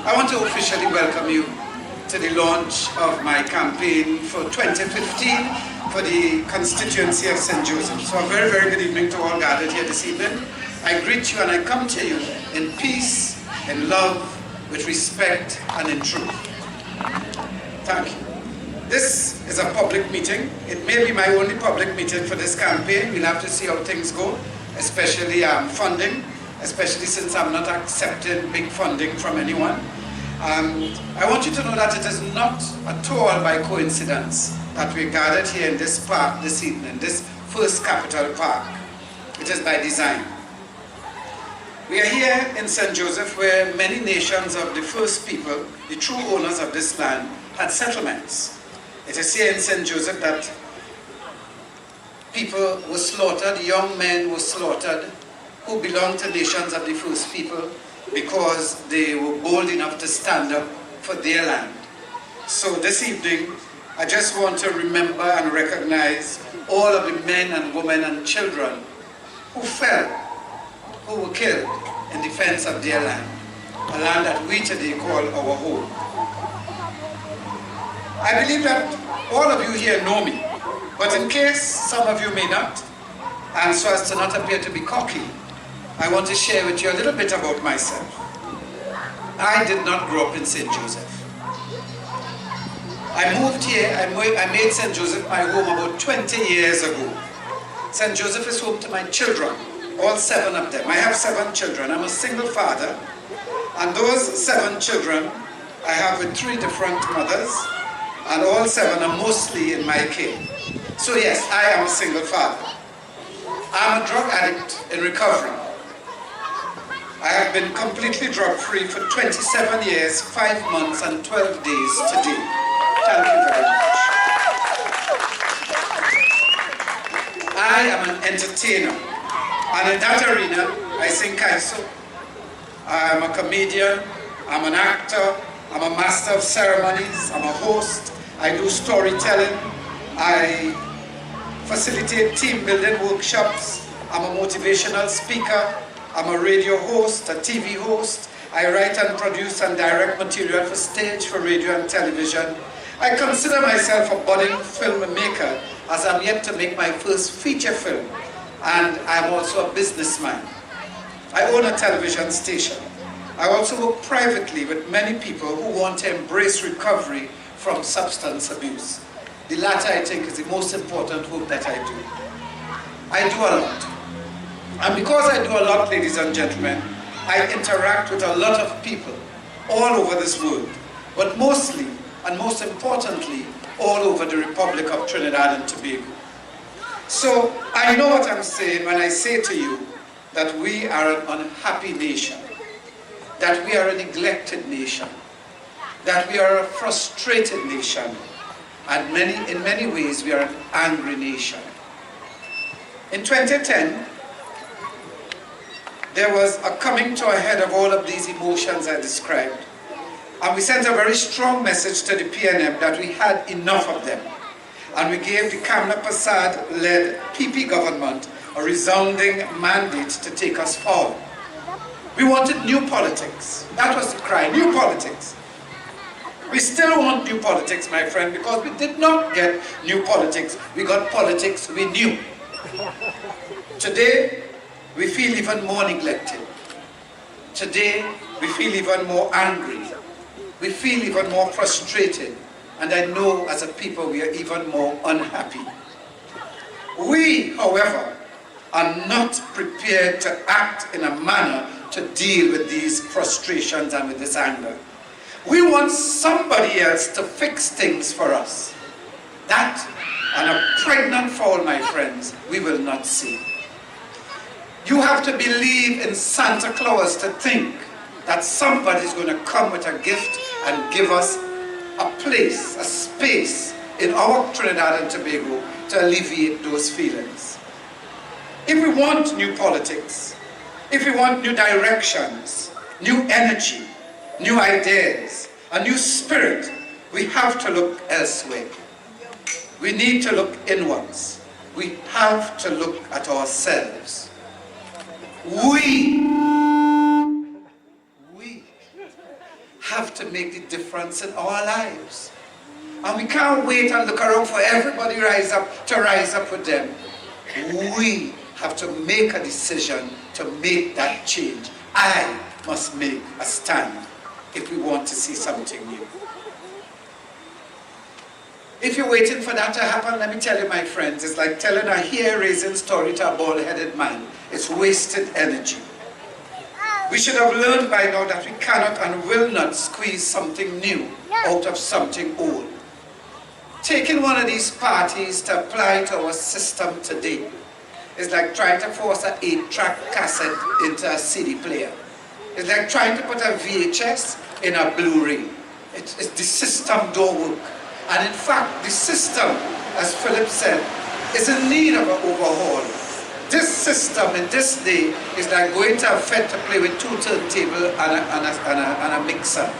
I want to officially welcome you to the launch of my campaign for 2015 for the constituency of St. Joseph. So a very, very good evening to all gathered here this evening. I greet you and I come to you in peace, in love, with respect and in truth. Thank you. This is a public meeting. It may be my only public meeting for this campaign. We'll have to see how things go, especially funding, especially since I'm not accepting big funding from anyone. I want you to know that it is not at all by coincidence that we're gathered here in this park this evening, this first capital park. It is by design. We are here in St. Joseph where many nations of the first people, the true owners of this land, had settlements. It is here in St. Joseph that people were slaughtered, young men were slaughtered, who belonged to nations of the first people because they were bold enough to stand up for their land. So this evening, I just want to remember and recognize all of the men and women and children who fell, who were killed in defense of their land, a land that we today call our home. I believe that all of you here know me, but in case some of you may not, and so as to not appear to be cocky, I want to share with you a little bit about myself. I did not grow up in St. Joseph. I moved here, I made St. Joseph my home about 20 years ago. St. Joseph is home to my children, all 7 of them. I have 7 children. I'm a single father, and those 7 children I have with 3 different mothers, and all 7 are mostly in my care. So yes, I am a single father. I'm a drug addict in recovery. I have been completely drug-free for 27 years, 5 months, and 12 days today. Thank you very much. I am an entertainer, and in that arena, I sing kaiso. I am a comedian, I'm an actor, I'm a master of ceremonies, I'm a host, I do storytelling, I facilitate team building workshops, I'm a motivational speaker, I'm a radio host, a TV host. I write and produce and direct material for stage, for radio and television. I consider myself a budding filmmaker as I'm yet to make my first feature film. And I'm also a businessman. I own a television station. I also work privately with many people who want to embrace recovery from substance abuse. The latter, I think, is the most important work that I do. I do a lot. And because I do a lot, ladies and gentlemen, I interact with a lot of people all over this world, but mostly, and most importantly, all over the Republic of Trinidad and Tobago. So I know what I'm saying when I say to you that we are an unhappy nation, that we are a neglected nation, that we are a frustrated nation, and in many ways we are an angry nation. In 2010, there was a coming to a head of all of these emotions I described. And we sent a very strong message to the PNM that we had enough of them. And we gave the Kamla Prasad-led PP government a resounding mandate to take us forward. We wanted new politics. That was the cry, new politics. We still want new politics, my friend, because we did not get new politics. We got politics we knew. Today, we feel even more neglected. Today, we feel even more angry. We feel even more frustrated. And I know as a people we are even more unhappy. We, however, are not prepared to act in a manner to deal with these frustrations and with this anger. We want somebody else to fix things for us. That and a pregnant fowl, my friends, we will not see. You have to believe in Santa Claus to think that somebody's going to come with a gift and give us a place, a space in our Trinidad and Tobago to alleviate those feelings. If we want new politics, if we want new directions, new energy, new ideas, a new spirit, we have to look elsewhere. We need to look inwards. We have to look at ourselves. We have to make the difference in our lives. And we can't wait and look around for everybody to rise up with them. We have to make a decision to make that change. I must make a stand if we want to see something new. If you're waiting for that to happen, let me tell you, my friends, it's like telling a hair-raising story to a bald-headed man. It's wasted energy. We should have learned by now that we cannot and will not squeeze something new out of something old. Taking one of these parties to apply to our system today is like trying to force an 8-track cassette into a CD player. It's like trying to put a VHS in a Blu-ray. The system don't work. And in fact, the system, as Philip said, is in need of an overhaul. This system in this day is like going to a fete to play with 2 turntables and a mixer.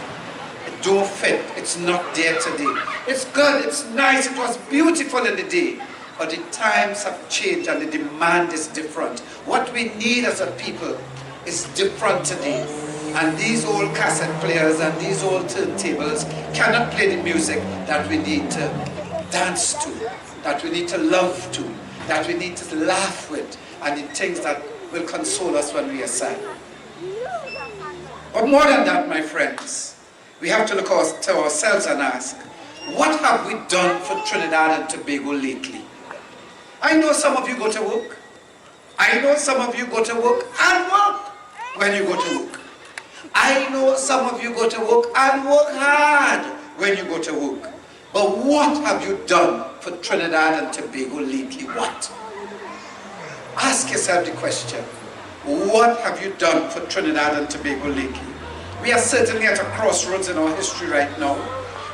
It don't fit. It's not there today. It's good, it's nice, it was beautiful in the day. But the times have changed and the demand is different. What we need as a people is different today. And these old cassette players and these old turntables cannot play the music that we need to dance to, that we need to love to, that we need to laugh with, and the things that will console us when we are sad. But more than that, my friends, we have to look to ourselves and ask, what have we done for Trinidad and Tobago lately? I know some of you go to work. I know some of you go to work and work when you go to work. I know some of you go to work and work hard when you go to work. But what have you done for Trinidad and Tobago lately? What? Ask yourself the question. What have you done for Trinidad and Tobago lately? We are certainly at a crossroads in our history right now.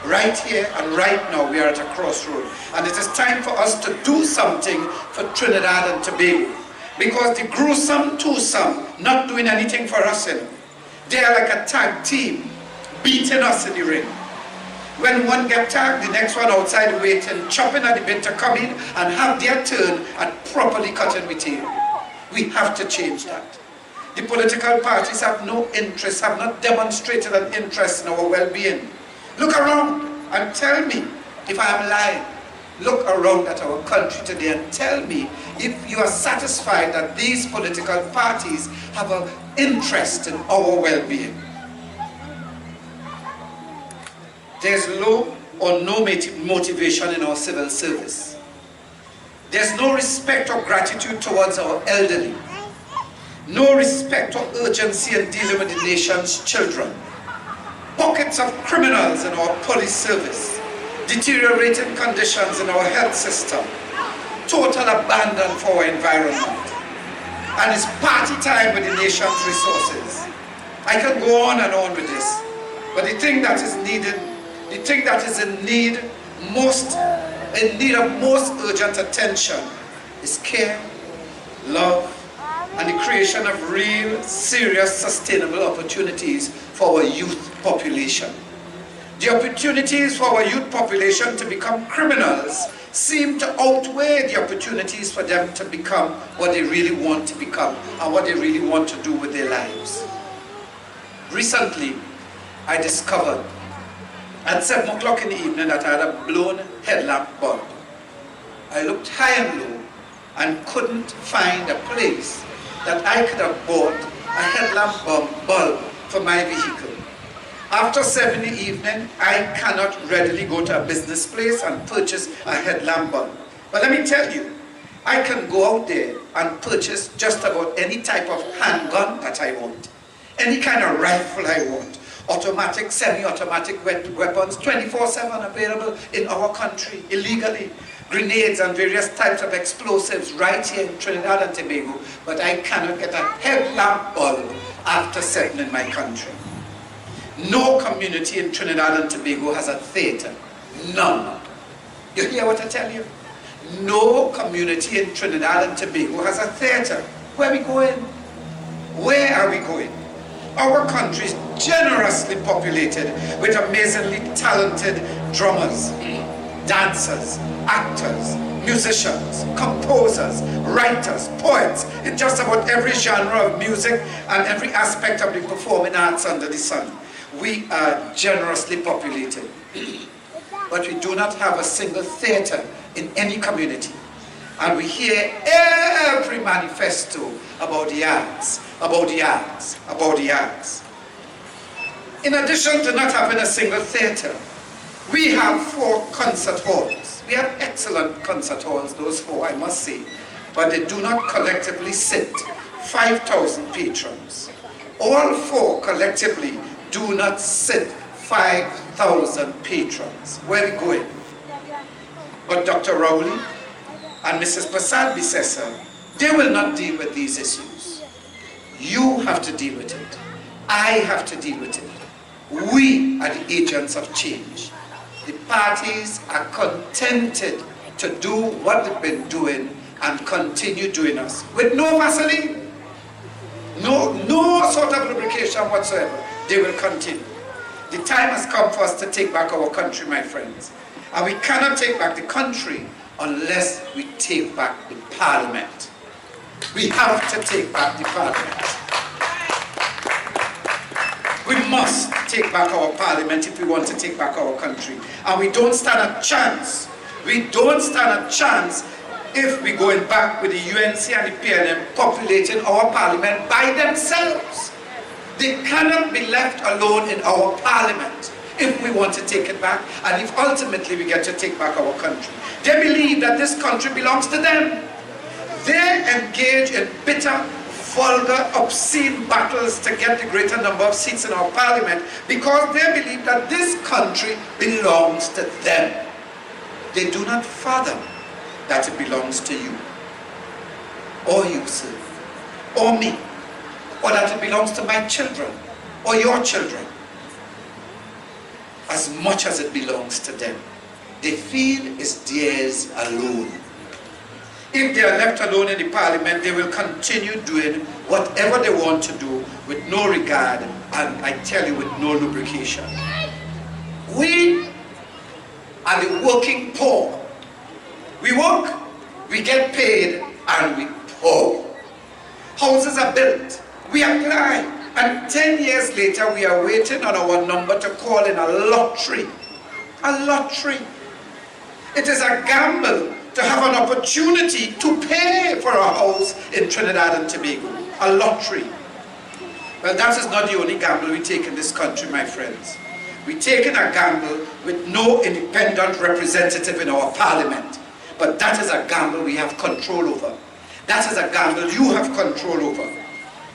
Right here and right now we are at a crossroad. And it is time for us to do something for Trinidad and Tobago. Because the gruesome twosome not doing anything for us, they are like a tag team beating us in the ring. When one gets tagged, the next one outside waiting, chopping at the bit to come in and have their turn at properly cutting with tail. We have to change that. The political parties have no interest, have not demonstrated an interest in our well-being. Look around and tell me if I am lying. Look around at our country today and tell me if you are satisfied that these political parties have an interest in our well-being. There's low or no motivation in our civil service. There's no respect or gratitude towards our elderly. No respect or urgency in dealing with the nation's children. Pockets of criminals in our police service. Deteriorating conditions in our health system. Total abandon for our environment. And it's party time with the nation's resources. I can go on and on with this. But the thing that is needed, the thing that is in need of most urgent attention is care, love, and the creation of real, serious, sustainable opportunities for our youth population. The opportunities for our youth population to become criminals seem to outweigh the opportunities for them to become what they really want to become and what they really want to do with their lives. Recently, I discovered at 7 o'clock in the evening that I had a blown headlamp bulb. I looked high and low and couldn't find a place that I could have bought a headlamp bulb for my vehicle. After 7 in the evening, I cannot readily go to a business place and purchase a headlamp bulb. But let me tell you, I can go out there and purchase just about any type of handgun that I want. Any kind of rifle I want. Automatic, semi-automatic weapons, 24/7 available in our country, illegally. Grenades and various types of explosives right here in Trinidad and Tobago. But I cannot get a headlamp bulb after 7 in my country. No community in Trinidad and Tobago has a theater. None. You hear what I tell you? No community in Trinidad and Tobago has a theater. Where are we going? Where are we going? Our country is generously populated with amazingly talented drummers, dancers, actors, musicians, composers, writers, poets, in just about every genre of music and every aspect of the performing arts under the sun. we are generously populated. But we do not have a single theater in any community. And we hear every manifesto about the arts, about the arts, about the arts. In addition to not having a single theater, we have 4 concert halls. We have excellent concert halls, those 4, I must say, but they do not collectively sit 5,000 patrons. All 4 collectively do not sit 5,000 patrons. Where are we going? But Dr. Rowley and Mrs. Prasad Bisesa, they will not deal with these issues. You have to deal with it. I have to deal with it. We are the agents of change. The parties are contented to do what they've been doing and continue doing us with no Vaseline, no sort of lubrication whatsoever. They will continue. The time has come for us to take back our country, my friends. And we cannot take back the country unless we take back the parliament. We have to take back the parliament. We must take back our parliament if we want to take back our country. And we don't stand a chance. We don't stand a chance if we're going back with the UNC and the PNM populating our parliament by themselves. They cannot be left alone in our parliament if we want to take it back, and if ultimately we get to take back our country. They believe that this country belongs to them. They engage in bitter, vulgar, obscene battles to get the greater number of seats in our parliament because they believe that this country belongs to them. They do not fathom that it belongs to you, or you, sir, or me, or that it belongs to my children, or your children, as much as it belongs to them. They feel it's theirs alone. If they are left alone in the parliament, they will continue doing whatever they want to do with no regard, and I tell you, with no lubrication. We are the working poor. We work, we get paid, and we poor. Houses are built, we apply, and 10 years later we are waiting on our number to call in a lottery. A lottery. It is a gamble to have an opportunity to pay for a house in Trinidad and Tobago. A lottery. Well, that is not the only gamble we take in this country, my friends. We take in a gamble with no independent representative in our parliament. But that is a gamble we have control over. That is a gamble you have control over.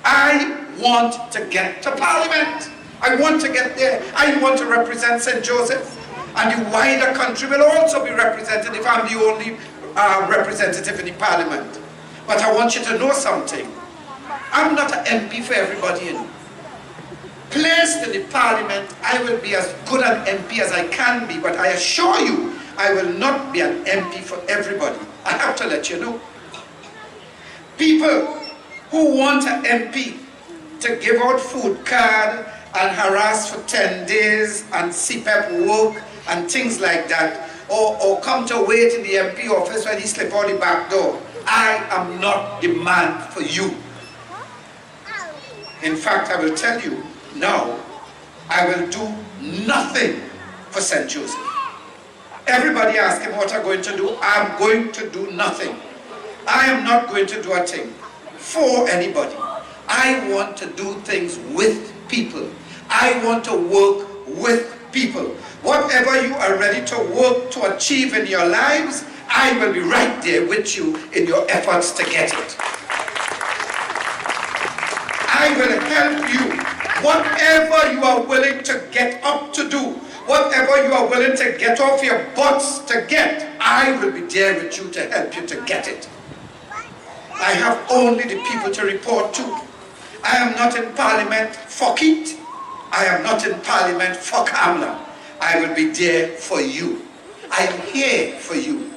I want to get to parliament. I want to get there. I want to represent St. Joseph. And the wider country will also be represented if I'm the only representative in the parliament. But I want you to know something. I'm not an MP for everybody, you know. Placed in the parliament, I will be as good an MP as I can be, but I assure you, I will not be an MP for everybody. I have to let you know. People who want an MP to give out food card and harass for 10 days and CPEP work and things like that, or come to wait in the MP office when he slip out the back door. I am not the man for you. In fact, I will tell you now, I will do nothing for St. Joseph. Everybody ask him what I'm going to do. I'm going to do nothing. I am not going to do a thing for anybody. I want to do things with people. I want to work with people. Whatever you are ready to work to achieve in your lives, I will be right there with you in your efforts to get it. I will help you. Whatever you are willing to get up to do, whatever you are willing to get off your butts to get, I will be there with you to help you to get it. I have only the people to report to. I am not in parliament for Keith. I am not in parliament for Kamla. I will be there for you. I am here for you.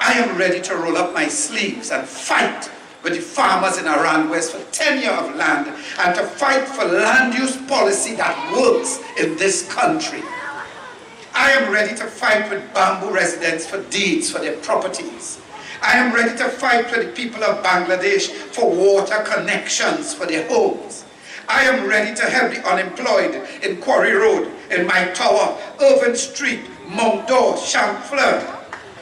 I am ready to roll up my sleeves and fight with the farmers in Iran West for tenure of land and to fight for land use policy that works in this country. I am ready to fight with Bamboo residents for deeds for their properties. I am ready to fight with the people of Bangladesh for water connections for their homes. I am ready to help the unemployed in Quarry Road, in my tower, Irvin Street, Mount Dore, Champlain.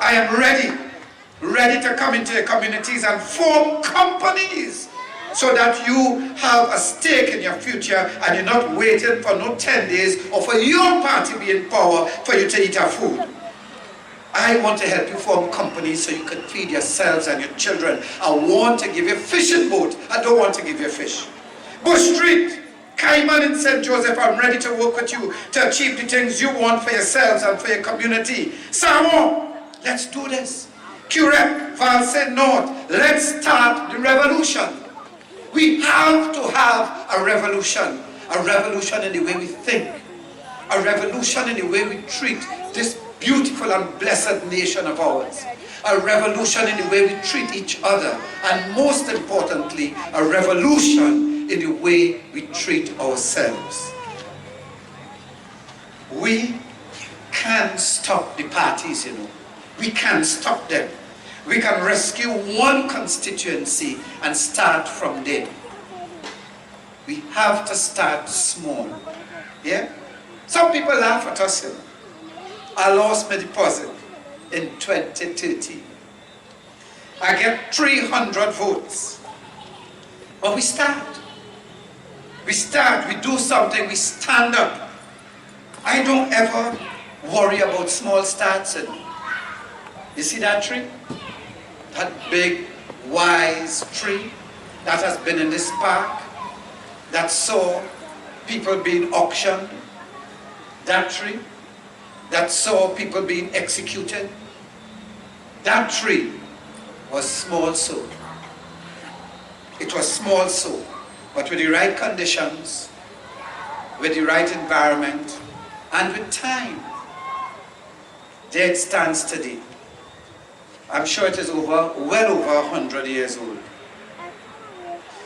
I am ready to come into your communities and form companies so that you have a stake in your future and you're not waiting for no 10 days or for your party to be in power for you to eat our food. I want to help you form companies so you can feed yourselves and your children. I want to give you a fishing boat. I don't want to give you a fish. Bush Street, Cayman in St. Joseph, I'm ready to work with you to achieve the things you want for yourselves and for your community. Samoa, let's do this. Quebec, Valse North, let's start the revolution. We have to have a revolution in the way we think, a revolution in the way we treat this beautiful and blessed nation of ours, a revolution in the way we treat each other, and most importantly, a revolution in the way we treat ourselves. We can stop the parties, you know. We can stop them. We can rescue one constituency and start from there. We have to start small. Yeah? Some people laugh at us, you know. I lost my deposit in 2013. I get 300 votes. But we start. We start, we do something, we stand up. I don't ever worry about small starts. And you see that tree? That big, wise tree that has been in this park, that saw people being auctioned. That tree that saw people being executed. That tree was small so. It was small so, but with the right conditions, with the right environment, and with time, there it stands today. I'm sure it is well over 100 years old.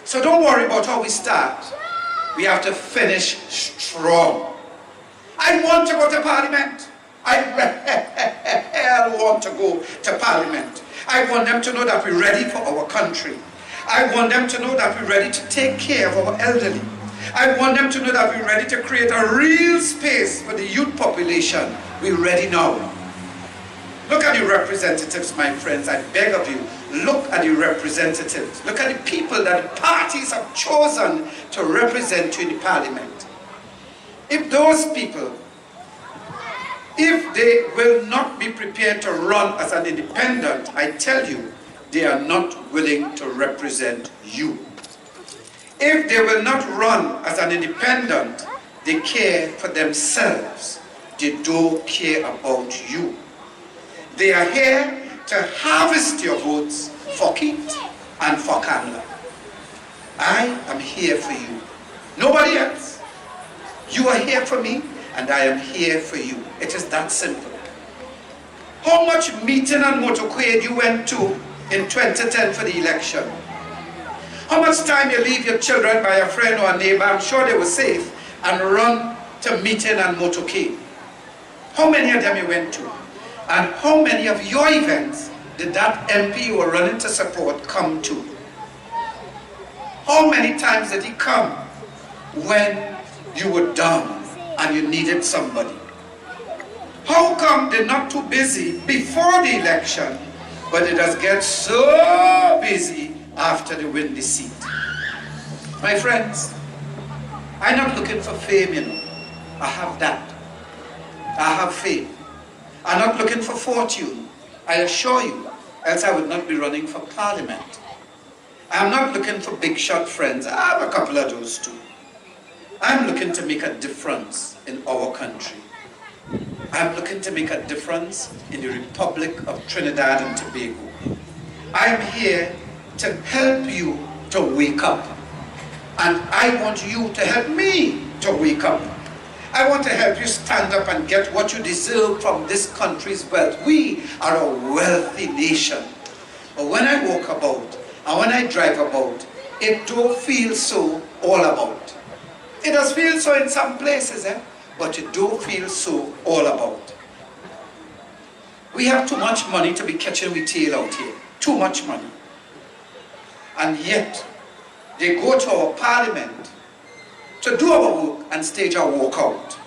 So don't worry about how we start. We have to finish strong. I want to go to Parliament. I want to go to Parliament. I want them to know that we're ready for our country. I want them to know that we're ready to take care of our elderly. I want them to know that we're ready to create a real space for the youth population. We're ready now. Look at the representatives, my friends. I beg of you, look at the representatives. Look at the people that the parties have chosen to represent you in the Parliament. If those people, if they will not be prepared to run as an independent, I tell you, they are not willing to represent you. If they will not run as an independent, they care for themselves. They don't care about you. They are here to harvest your votes for Keith and for Kamala. I am here for you. Nobody else. You are here for me, and I am here for you. It is that simple. How much meeting and motorcade you went to in 2010 for the election? How much time you leave your children by a friend or a neighbor, I'm sure they were safe, and run to meeting and motorcade? How many of them you went to? And how many of your events did that MP you were running to support come to? How many times did he come when you were down and you needed somebody? How come they're not too busy before the election, but they just get so busy after they win the seat? My friends, I'm not looking for fame, you know. I have that. I have fame. I'm not looking for fortune, I assure you, else I would not be running for Parliament. I'm not looking for big shot friends. I have a couple of those too. I'm looking to make a difference in our country. I'm looking to make a difference in the Republic of Trinidad and Tobago. I'm here to help you to wake up. And I want you to help me to wake up. I want to help you stand up and get what you deserve from this country's wealth. We are a wealthy nation. But when I walk about and when I drive about, it don't feel so all about. It does feel so in some places, but it don't feel so all about. We have too much money to be catching with tail out here. Too much money. And yet, they go to our Parliament to do our work and stage our walkout.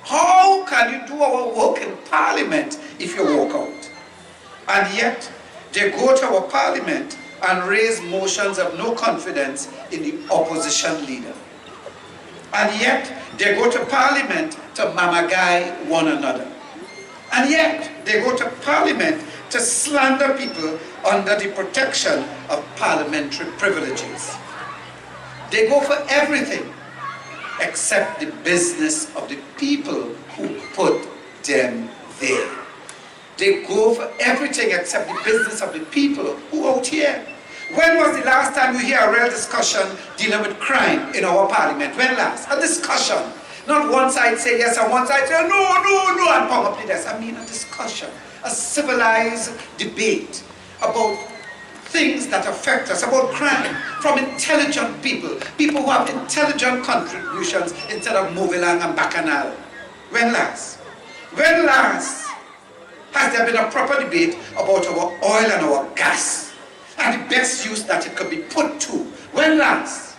How can you do our work in Parliament if you walk out? And yet, they go to our Parliament and raise motions of no confidence in the opposition leader. And yet, they go to Parliament to mamagai one another. And yet, they go to Parliament to slander people under the protection of parliamentary privileges. They go for everything except the business of the people who put them there. They go for everything except the business of the people who out here. When was the last time you hear a real discussion dealing with crime in our Parliament? When last? A discussion. Not one side say yes and one side say no, no, no, and come up with this. I mean a discussion, a civilized debate about things that affect us, about crime, from intelligent people, people who have intelligent contributions instead of Movilang and Bacchanal. When last? When last has there been a proper debate about our oil and our gas and the best use that it could be put to? When last?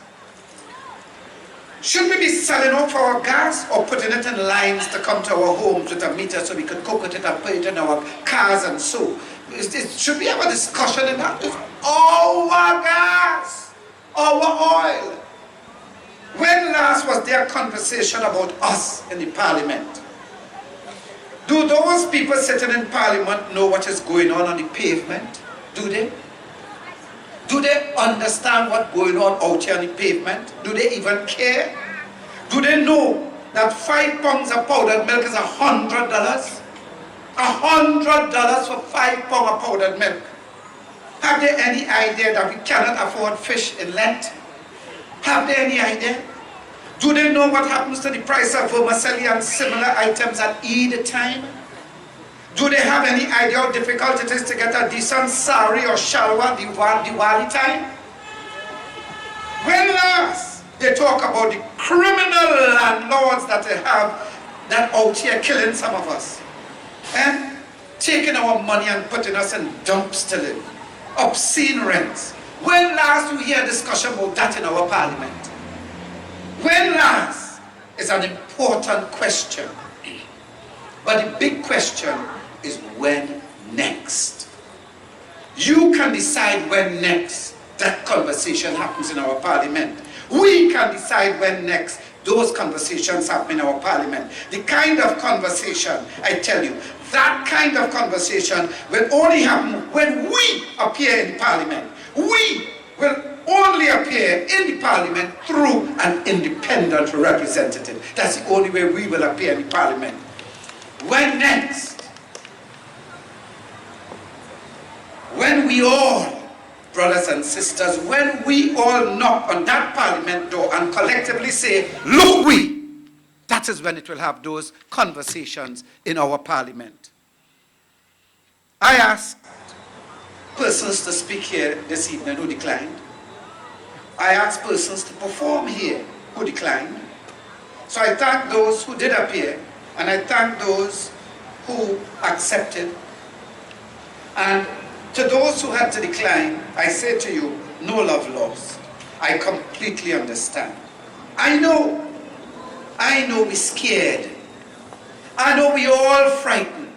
Should we be selling off our gas or putting it in lines to come to our homes with a meter so we could cook with it and put it in our cars and so? Should we have a discussion in that? Our gas, our oil. When last was there a conversation about us in the Parliament? Do those people sitting in Parliament know what is going on the pavement? Do they? Do they understand what's going on out here on the pavement? Do they even care? Do they know that 5 pounds of powdered milk is $100? $100 for 5 pounds of powdered milk. Have they any idea that we cannot afford fish in Lent? Have they any idea? Do they know what happens to the price of vermicelli and similar items at Eid time? Do they have any idea how difficult it is to get a decent sari or shalwa Diwali time? When last they talk about the criminal landlords that they have that out here killing some of us and taking our money and putting us in dumps to live, obscene rents. When last we hear discussion about that in our Parliament? When last is an important question. But the big question is when next. You can decide when next that conversation happens in our Parliament. We can decide when next those conversations happen in our Parliament. The kind of conversation, I tell you, that kind of conversation will only happen when we appear in the Parliament. We will only appear in the Parliament through an independent representative. That's the only way we will appear in the Parliament. When next? When we all, brothers and sisters, when we all knock on that Parliament door and collectively say, look we, that is when it will have those conversations in our Parliament. I asked persons to speak here this evening who declined. I asked persons to perform here who declined. So I thank those who did appear, and I thank those who accepted. And to those who had to decline, I say to you, no love lost. I completely understand. I know we're scared. I know we're all frightened.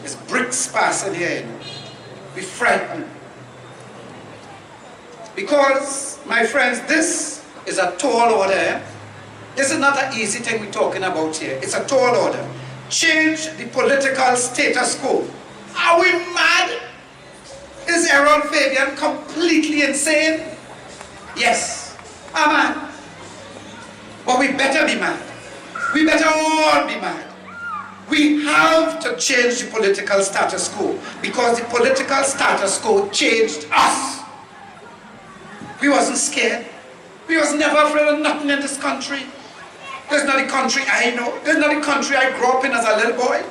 There's bricks passing here, we're frightened. Because, my friends, this is a tall order. This is not an easy thing we're talking about here. It's a tall order. Change the political status quo. Are we mad? Is Errol Fabien completely insane? Yes, I'm mad. But we better be mad. We better all be mad. We have to change the political status quo because the political status quo changed us. We wasn't scared. We was never afraid of nothing in this country. There's not a country I know. There's not a country I grew up in as a little boy.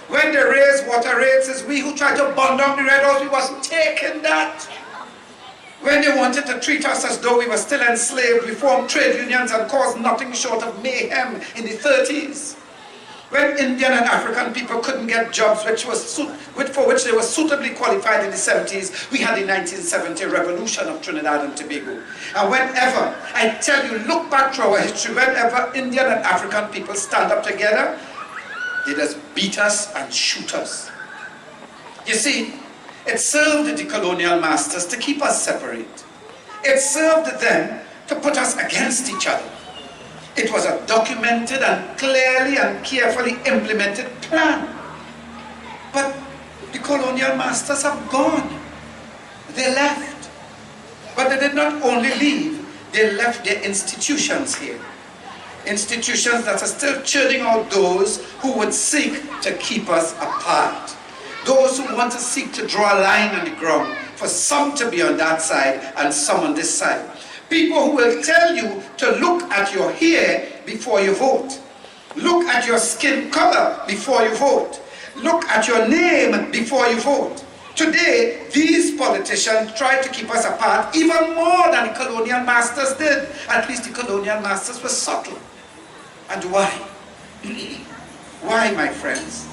When they raised water rates, it's we who tried to burn down the Red House. We wasn't taking that. When they wanted to treat us as though we were still enslaved, we formed trade unions and caused nothing short of mayhem in the 30s. When Indian and African people couldn't get jobs for which they were suitably qualified in the 70s, we had the 1970 revolution of Trinidad and Tobago. And whenever, I tell you, look back through our history, whenever Indian and African people stand up together, they just beat us and shoot us. You see, it served the colonial masters to keep us separate. It served them to put us against each other. It was a documented and clearly and carefully implemented plan. But the colonial masters have gone. They left. But they did not only leave, they left their institutions here. Institutions that are still churning out those who would seek to keep us apart. Those who want to seek to draw a line on the ground for some to be on that side and some on this side. People who will tell you to look at your hair before you vote. Look at your skin color before you vote. Look at your name before you vote. Today, these politicians try to keep us apart even more than the colonial masters did. At least the colonial masters were subtle. And why? Why, my friends?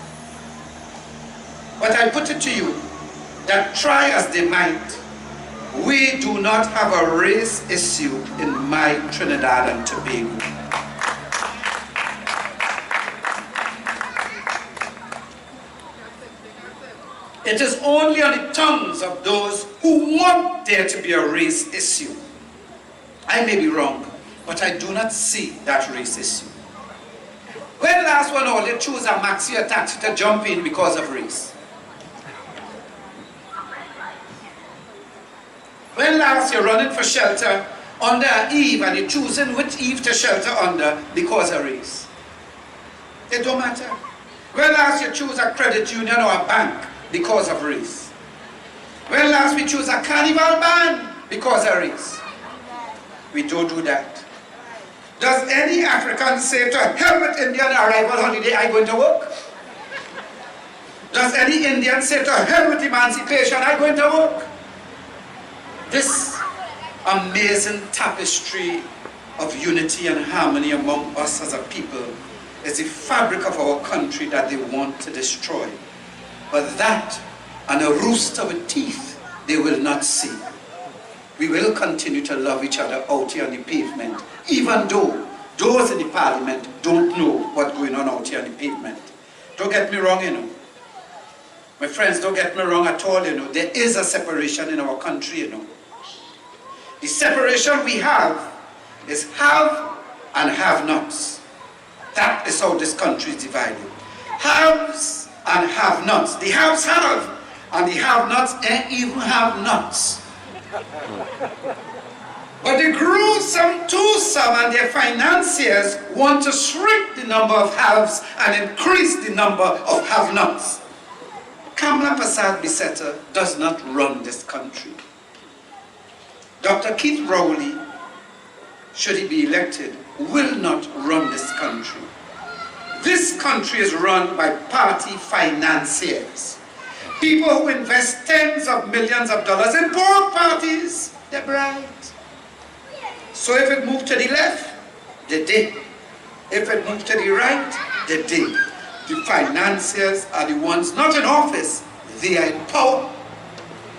But I put it to you that try as they might, we do not have a race issue in my Trinidad and Tobago. It is only on the tongues of those who want there to be a race issue. I may be wrong, but I do not see that race issue. When last one all they choose a maxi or taxi to jump in because of race? When last you're running for shelter under an eave and you're choosing which eave to shelter under because of race? It don't matter. When last you choose a credit union or a bank because of race? When last we choose a carnival band because of race? We don't do that. Does any African say to hell with Indian arrival holiday, I'm going to work? Does any Indian say to hell with emancipation, I'm going to work? This amazing tapestry of unity and harmony among us as a people is the fabric of our country that they want to destroy. But that and a rooster with teeth they will not see. We will continue to love each other out here on the pavement, even though those in the parliament don't know what's going on out here on the pavement. Don't get me wrong, you know. My friends, don't get me wrong at all, you know. There is a separation in our country, you know. The separation we have is have and have-nots. That is how this country is divided. Haves and have-nots. The haves have, and the have-nots ain't even have-nots. But the gruesome twosome and their financiers want to shrink the number of haves and increase the number of have-nots. Kamla Persad-Bissetta does not run this country. Dr. Keith Rowley, should he be elected, will not run this country. This country is run by party financiers. People who invest tens of millions of dollars in both parties. They're bright. So if it moved to the left, they did. If it moved to the right, they did. The financiers are the ones not in office, they are in power.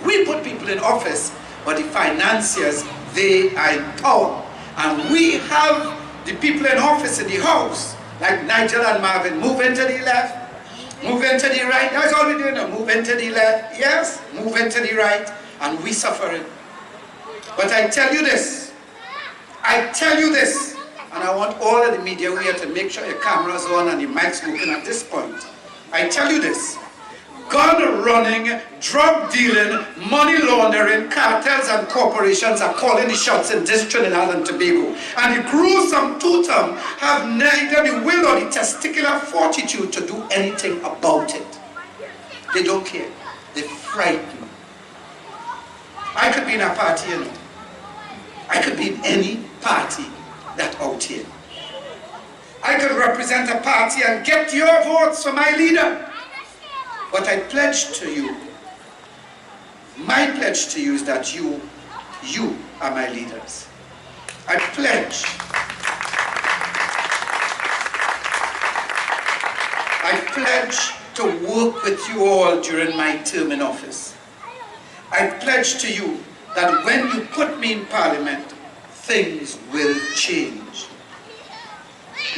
We put people in office, but the financiers, they are in power. And we have the people in office in the house, like Nigel and Marvin, move into the left, move into the right. That's all we do now, move into the left, yes, move into the right, and we suffer it. But I tell you this, and I want all of the media here to make sure your camera's on and your mic's working at this point. I tell you this, gun running, drug dealing, money laundering, cartels and corporations are calling the shots in this Trinidad and Tobago. And the gruesome two-term have neither the will or the testicular fortitude to do anything about it. They don't care. They're frightened. I could be in a party, you know. I could be in any party that out here. I could represent a party and get your votes for my leader. But I pledge to you, my pledge to you is that you are my leaders. I pledge I pledge to work with you all during my term in office. I pledge to you that when you put me in Parliament, things will change.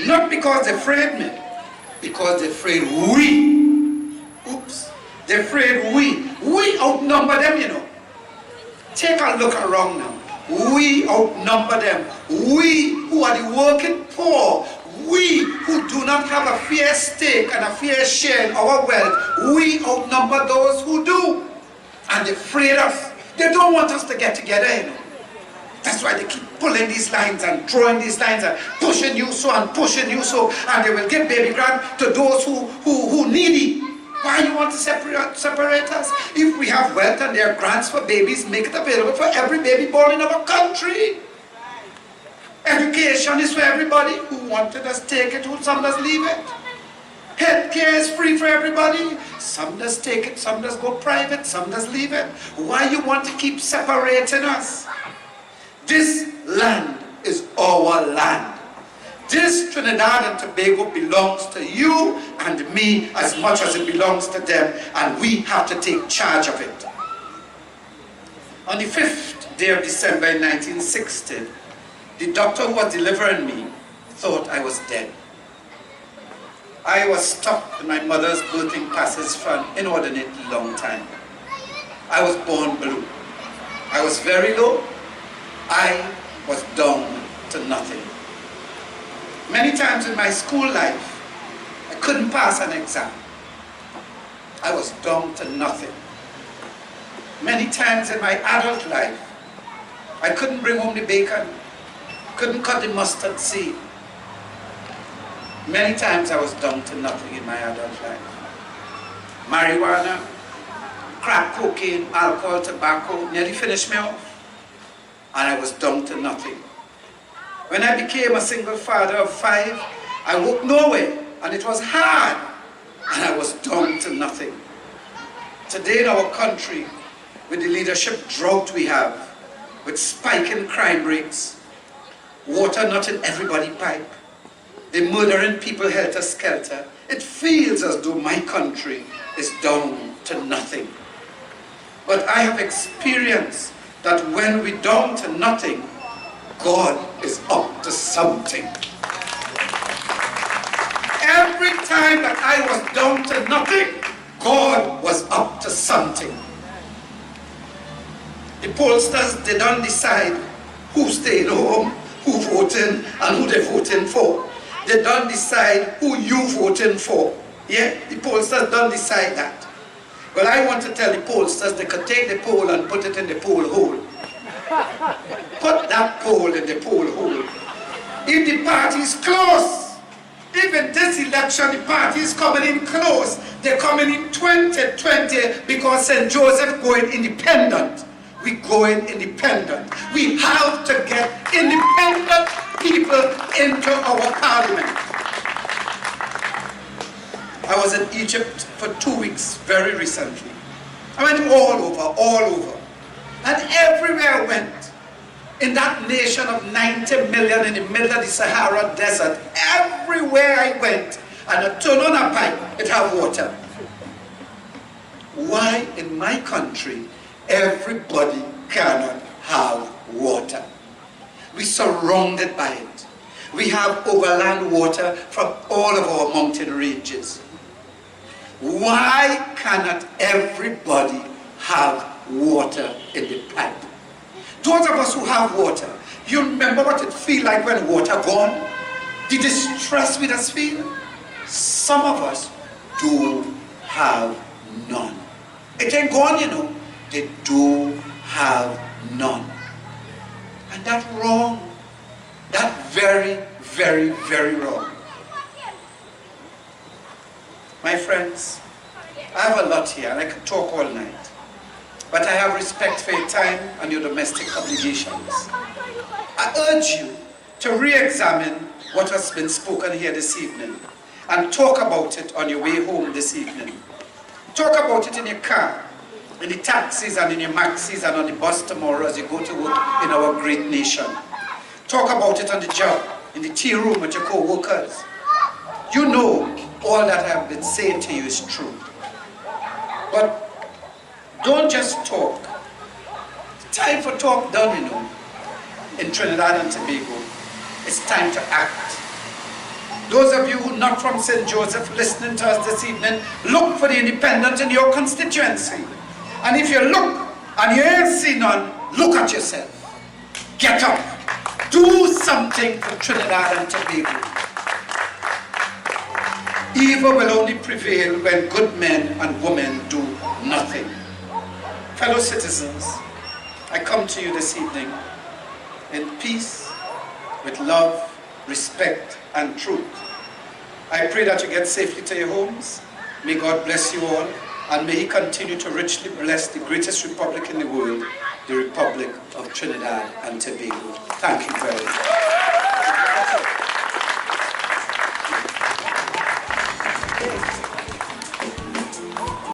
Not because they're afraid me, because they're afraid we. Oops. They're afraid we outnumber them, you know. Take a look around now. We outnumber them. We who are the working poor, we who do not have a fair stake and a fair share in our wealth, we outnumber those who do. And they're afraid of us. They don't want us to get together, you know. That's why they keep pulling these lines and drawing these lines and pushing you so and pushing you so, and they will give baby grant to those who needy. Why you want to separate us? If we have wealth and there are grants for babies, make it available for every baby born in our country. Education is for everybody. Who wanted us take it, who some does leave it. Healthcare is free for everybody. Some does take it, some does go private, some does leave it. Why you want to keep separating us? This land is our land. This Trinidad and Tobago belongs to you and me as much as it belongs to them, and we have to take charge of it. On the 5th day of December in 1960, the doctor who was delivering me thought I was dead. I was stuck in my mother's birthing passage for an inordinately long time. I was born blue. I was very low. I was down to nothing. Many times in my school life, I couldn't pass an exam. I was down to nothing. Many times in my adult life, I couldn't bring home the bacon, couldn't cut the mustard seed. Many times I was down to nothing in my adult life. Marijuana, crack cocaine, alcohol, tobacco nearly finished me off. And I was down to nothing. When I became a single father of 5, I worked nowhere, and it was hard, and I was down to nothing. Today in our country, with the leadership drought we have, with spiking crime rates, water not in everybody's pipe, they're murdering people helter-skelter, it feels as though my country is down to nothing. But I have experienced that when we're down to nothing, God is up to something. Every time that I was down to nothing, God was up to something. The pollsters, they don't decide who stayed home, who voted, and who they're voting for. They don't decide who you voting for. Yeah, the pollsters don't decide that. Well, I want to tell the pollsters they could take the poll and put it in the poll hole. Put that poll in the poll hole. If the party is close, even this election the party is coming in close, they're coming in 2020 because St. Joseph going independent. We going independent. We have to get independent people into our parliament. I was in Egypt for 2 weeks very recently. I went all over. And everywhere I went, in that nation of 90 million in the middle of the Sahara Desert, everywhere I went, and I turn on a pipe, it have water. Why in my country, everybody cannot have water? We're surrounded by it. We have overland water from all of our mountain ranges. Why cannot everybody have water in the pipe? Those of us who have water, you remember what it feels like when water gone? The distress we just feel? Some of us do have none. It ain't gone, you know. They do have none. And that's wrong. That's very, very, very wrong. My friends, I have a lot here and I could talk all night. But I have respect for your time and your domestic obligations. I urge you to re-examine what has been spoken here this evening and talk about it on your way home this evening. Talk about it in your car, in the taxis and in your maxis and on the bus tomorrow as you go to work in our great nation. Talk about it on the job, in the tea room with your co-workers. You know all that I've been saying to you is true. But don't just talk. Time for talk done, you know, in Trinidad and Tobago. It's time to act. Those of you who are not from St. Joseph listening to us this evening, look for the independent in your constituency. And if you look and you ain't see none, look at yourself. Get up. Do something for Trinidad and Tobago. Evil will only prevail when good men and women do nothing. Fellow citizens, I come to you this evening in peace, with love, respect, and truth. I pray that you get safely to your homes. May God bless you all, and may He continue to richly bless the greatest republic in the world, the Republic of Trinidad and Tobago. Thank you very much.